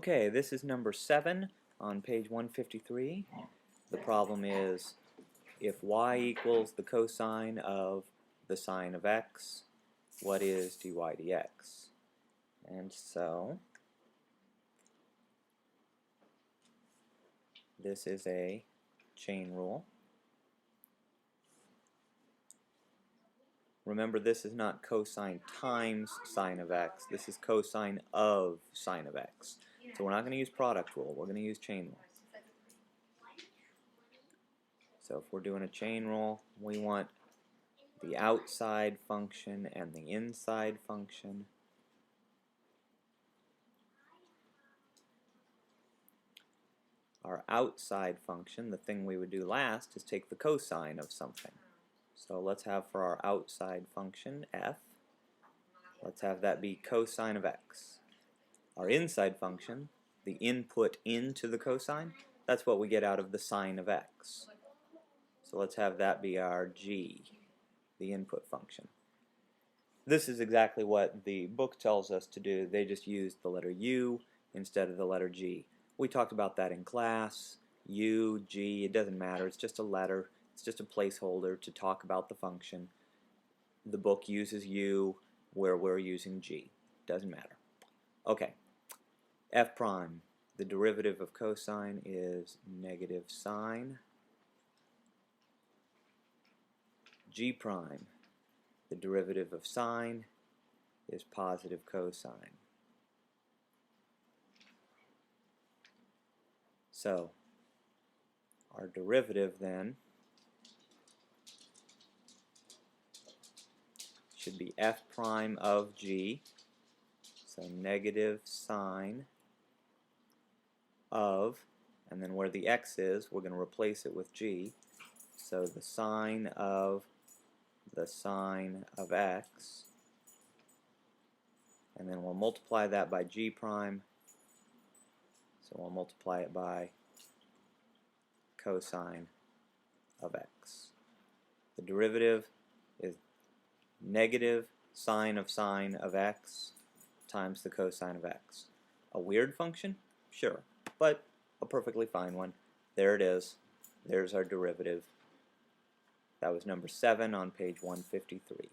Okay, this is number 7 on page 153. The problem is if y equals the cosine of the sine of x, what is dy dx? And so this is a chain rule. Remember, this is not cosine times sine of x, this is cosine of sine of x. So we're not going to use product rule, we're going to use chain rule. So if we're doing a chain rule, we want the outside function and the inside function. Our outside function, the thing we would do last, is take the cosine of something. So let's have for our outside function, f, let's have that be cosine of x. Our inside function, the input into the cosine, that's what we get out of the sine of x. So let's have that be our g, the input function. This is exactly what the book tells us to do. They just used the letter u instead of the letter g. We talked about that in class. U, g, it doesn't matter. It's just a letter. It's just a placeholder to talk about the function. The book uses u where we're using g. Doesn't matter. Okay. F prime, the derivative of cosine is negative sine. G prime, the derivative of sine is positive cosine. So our derivative then should be f prime of g, so negative sine of, and then where the x is, we're going to replace it with g, so the sine of x, and then we'll multiply that by g prime, so we'll multiply it by cosine of x. The derivative is negative sine of x times the cosine of x. A weird function? Sure, but a perfectly fine one. There it is. There's our derivative. That was number 7 on page 153.